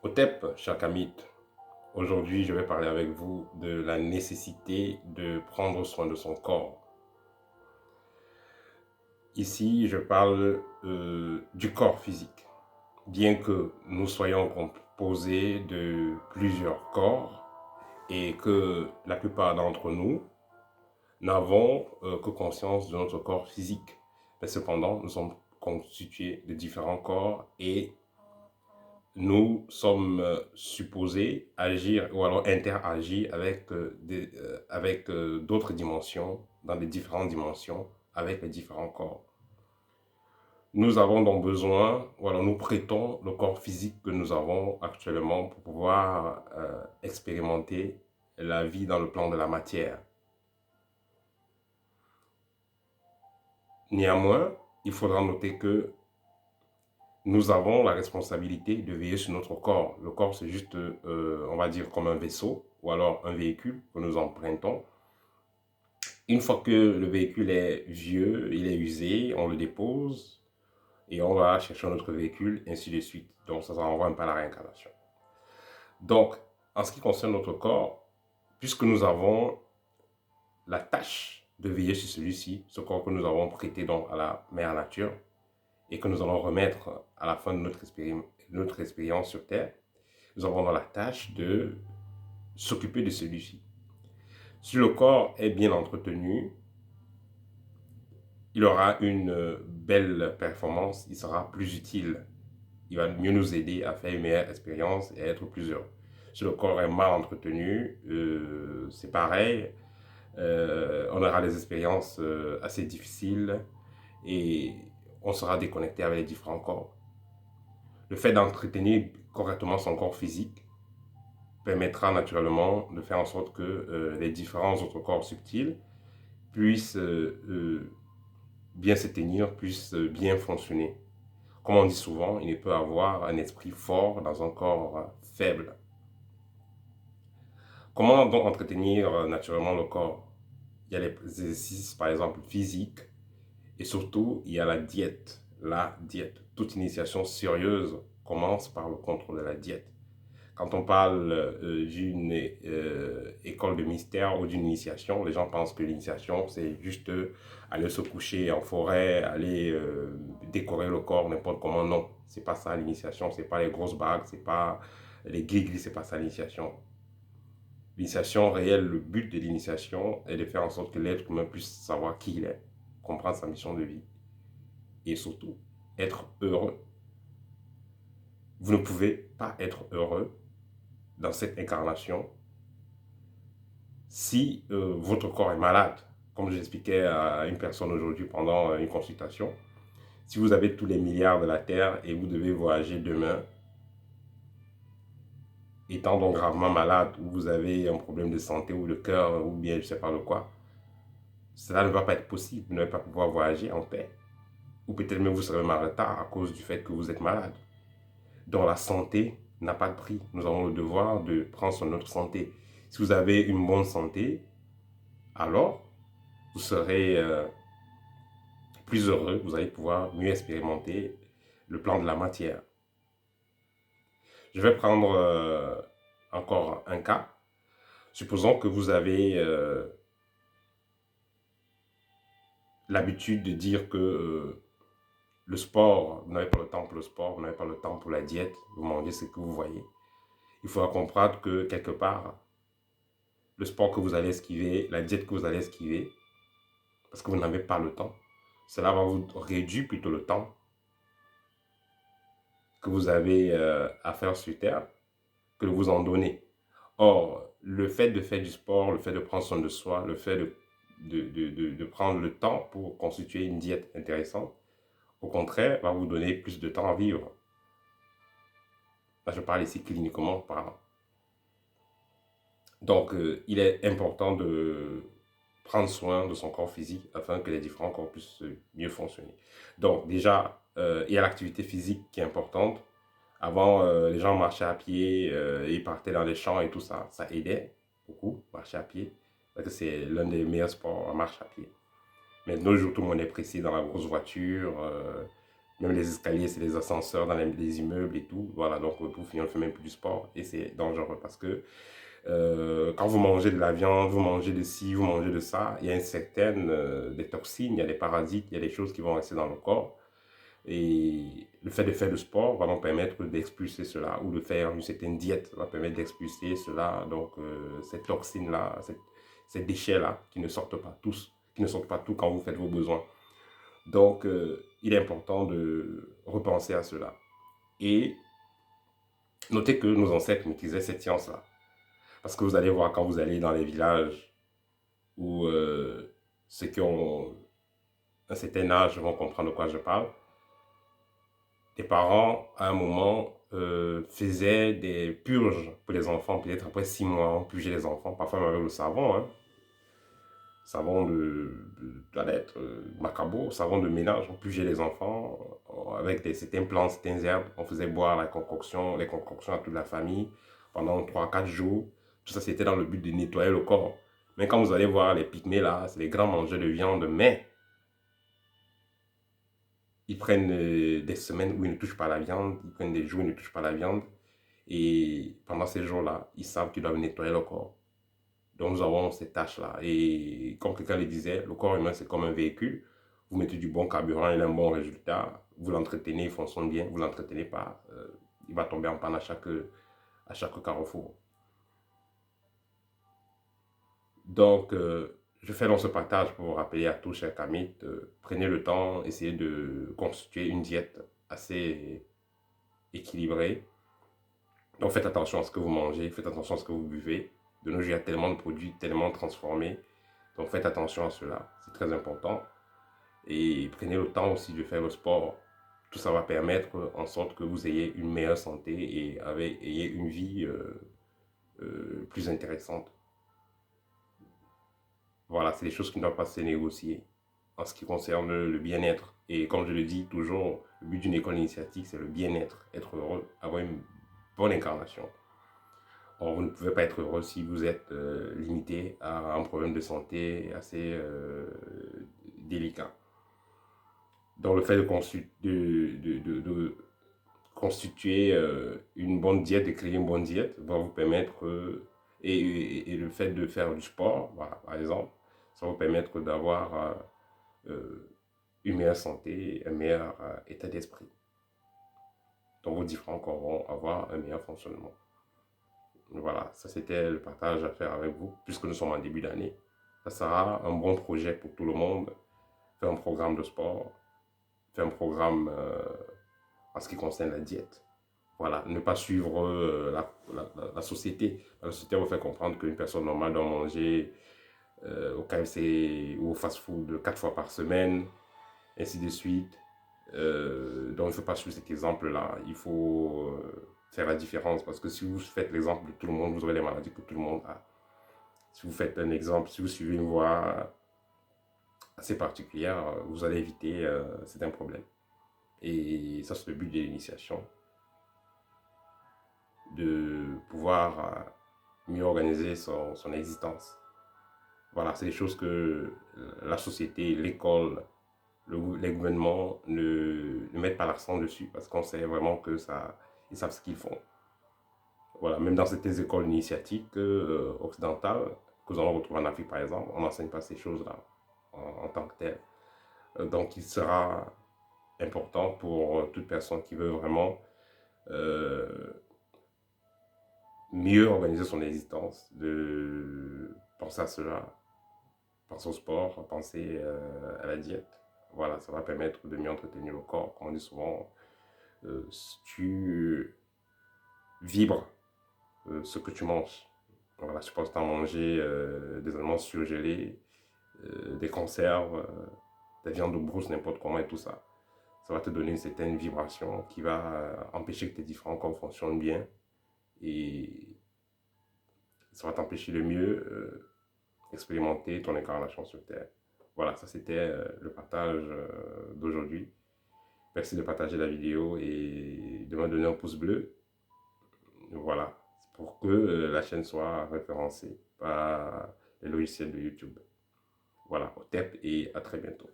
Otep, cher Kamit, aujourd'hui je vais parler avec vous de la nécessité de prendre soin de son corps. Ici, je parle du corps physique. Bien que nous soyons composés de plusieurs corps et que la plupart d'entre nous n'avons que conscience de notre corps physique. Mais cependant, nous sommes constitués de différents corps et nous sommes supposés agir ou alors interagir avec d'autres dimensions, dans les différentes dimensions, avec les différents corps. Nous avons donc besoin, ou alors nous prêtons le corps physique que nous avons actuellement pour pouvoir expérimenter la vie dans le plan de la matière. Néanmoins, il faudra noter que nous avons la responsabilité de veiller sur notre corps. Le corps, c'est juste, on va dire, comme un vaisseau ou alors un véhicule que nous empruntons. Une fois que le véhicule est vieux, il est usé, on le dépose et on va chercher un autre véhicule, ainsi de suite. Donc, ça renvoie un peu à la réincarnation. Donc, en ce qui concerne notre corps, puisque nous avons la tâche de veiller sur celui-ci, ce corps que nous avons prêté donc à la mère nature, et que nous allons remettre à la fin de notre expérience sur Terre, nous avons dans la tâche de s'occuper de celui-ci. Si le corps est bien entretenu, il aura une belle performance, il sera plus utile, il va mieux nous aider à faire une meilleure expérience et à être plus heureux. Si le corps est mal entretenu, c'est pareil, on aura des expériences assez difficiles et on sera déconnecté avec les différents corps. Le fait d'entretenir correctement son corps physique permettra naturellement de faire en sorte que les différents autres corps subtils puissent bien se tenir, puissent bien fonctionner. Comme on dit souvent, il ne peut avoir un esprit fort dans un corps faible. Comment donc entretenir naturellement le corps? Il y a les exercices, par exemple, physiques, et surtout, il y a la diète. La diète. Toute initiation sérieuse commence par le contrôle de la diète. Quand on parle d'une école de mystère ou d'une initiation, les gens pensent que l'initiation, c'est juste aller se coucher en forêt, aller décorer le corps n'importe comment. Non, c'est pas ça l'initiation, c'est pas les grosses bagues, c'est pas les guiglis, c'est pas ça l'initiation. L'initiation réelle, le but de l'initiation est de faire en sorte que l'être humain puisse savoir qui il est, comprendre sa mission de vie et surtout être heureux. Vous ne pouvez pas être heureux dans cette incarnation si votre corps est malade. Comme j'expliquais à une personne aujourd'hui pendant une consultation, si vous avez tous les milliards de la Terre et vous devez voyager demain, étant donc gravement malade ou vous avez un problème de santé ou de cœur ou bien je ne sais pas de quoi, cela ne va pas être possible. Vous n'allez pas pouvoir voyager en paix. Ou peut-être même vous serez même en retard à cause du fait que vous êtes malade. Donc la santé n'a pas de prix. Nous avons le devoir de prendre soin de notre santé. Si vous avez une bonne santé, alors vous serez plus heureux, vous allez pouvoir mieux expérimenter le plan de la matière. Je vais prendre encore un cas. Supposons que vous avez l'habitude de dire que le sport, vous n'avez pas le temps pour le sport, vous n'avez pas le temps pour la diète, vous mangez ce que vous voyez. Il faudra comprendre que quelque part, le sport que vous allez esquiver, la diète que vous allez esquiver, parce que vous n'avez pas le temps, cela va vous réduire plutôt le temps que vous avez à faire sur Terre que de vous en donner. Or, le fait de faire du sport, le fait de prendre soin de soi, le fait de prendre le temps pour constituer une diète intéressante, au contraire, va vous donner plus de temps à vivre. Là, je parle ici cliniquement parlant. Donc, il est important de prendre soin de son corps physique afin que les différents corps puissent mieux fonctionner. Donc, déjà, il y a l'activité physique qui est importante. Avant, les gens marchaient à pied, ils partaient dans les champs et tout ça. Ça aidait beaucoup, marcher à pied. Parce que c'est l'un des meilleurs sports, la marche à pied. Mais de nos jours, tout le monde est pressé dans la grosse voiture. Même les escaliers, c'est les ascenseurs dans les immeubles et tout. Voilà, donc pour finir, on ne fait même plus du sport et c'est dangereux parce que quand vous mangez de la viande, vous mangez de ci, vous mangez de ça, il y a une certaine des toxines, il y a des parasites, il y a des choses qui vont rester dans le corps. Et le fait de faire le sport va nous permettre d'expulser cela ou de faire une certaine diète va permettre d'expulser cela. Donc, ces toxines-là, ces déchets-là qui ne sortent pas tous, qui ne sortent pas tout quand vous faites vos besoins. Donc, il est important de repenser à cela. Et notez que nos ancêtres maîtrisaient cette science-là. Parce que vous allez voir quand vous allez dans les villages où ceux qui ont un certain âge vont comprendre de quoi je parle. Les parents, à un moment, faisaient des purges pour les enfants. Peut-être après 6 mois, on purgeait les enfants. Parfois, même avec le savon, hein. Savon de toilette, macabo, savon de ménage. On purgeait les enfants avec certains plantes, certaines herbes. On faisait boire les concoctions à toute la famille pendant 3 4 jours. Tout ça, c'était dans le but de nettoyer le corps. Mais quand vous allez voir les pygmées là, c'est les grands mangeurs de viande, mais ils prennent des semaines où ils ne touchent pas la viande, ils prennent des jours où ils ne touchent pas la viande. Et pendant ces jours-là, ils savent qu'ils doivent nettoyer le corps. Donc nous avons ces tâches-là. Et comme quelqu'un le disait, le corps humain, c'est comme un véhicule. Vous mettez du bon carburant, il a un bon résultat. Vous l'entretenez, il fonctionne bien. Vous ne l'entretenez pas, il va tomber en panne à chaque carrefour. Donc, je fais dans ce partage pour vous rappeler à tous, chers amis, prenez le temps, essayez de constituer une diète assez équilibrée. Donc, faites attention à ce que vous mangez, faites attention à ce que vous buvez. De nos jours, il y a tellement de produits, tellement transformés. Donc, faites attention à cela, c'est très important. Et prenez le temps aussi de faire le sport. Tout ça va permettre en sorte que vous ayez une meilleure santé et ayez une vie plus intéressante. Voilà, c'est des choses qui ne doivent pas se négocier en ce qui concerne le bien-être. Et comme je le dis toujours, le but d'une école initiatique, c'est le bien-être, être heureux, avoir une bonne incarnation. Or, vous ne pouvez pas être heureux si vous êtes limité à un problème de santé assez délicat. Donc, le fait de constituer une bonne diète, de créer une bonne diète, va vous permettre, et le fait de faire du sport, voilà, par exemple, ça va vous permettre d'avoir une meilleure santé et un meilleur état d'esprit. Donc, vos différents corps vont avoir un meilleur fonctionnement. Voilà, ça c'était le partage à faire avec vous, puisque nous sommes en début d'année. Ça sera un bon projet pour tout le monde. Faire un programme de sport, faire un programme en ce qui concerne la diète. Voilà, ne pas suivre la société. La société va faire comprendre qu'une personne normale doit manger au KFC ou au fast-food 4 fois par semaine, ainsi de suite. Donc, il ne faut pas suivre cet exemple-là. Il faut faire la différence parce que si vous faites l'exemple de tout le monde, vous aurez les maladies que tout le monde a. Si vous faites un exemple, si vous suivez une voie assez particulière, vous allez éviter certains problèmes. Et ça, c'est le but de l'initiation, de pouvoir mieux organiser son existence. Voilà, c'est des choses que la société, l'école, les gouvernements ne mettent pas l'accent dessus parce qu'on sait vraiment que ça, ils savent ce qu'ils font. Voilà, même dans certaines écoles initiatiques occidentales, que nous allons retrouver en Afrique par exemple, on n'enseigne pas ces choses-là en tant que telles. Donc il sera important pour toute personne qui veut vraiment euh, mieux organiser son existence, de penser à cela, penser au sport, penser à la diète. Voilà, ça va permettre de mieux entretenir le corps. Comme on dit souvent, tu vibres ce que tu manges. Voilà, je pense à manger des aliments surgelés, des conserves, des viandes de brousse, n'importe comment et tout ça. Ça va te donner une certaine vibration qui va empêcher que tes différents corps fonctionnent bien et ça va t'empêcher de mieux expérimenter ton incarnation sur Terre. Voilà, ça c'était le partage d'aujourd'hui. Merci de partager la vidéo et de me donner un pouce bleu. Voilà, pour que la chaîne soit référencée par les logiciels de YouTube. Voilà, au TEP et à très bientôt.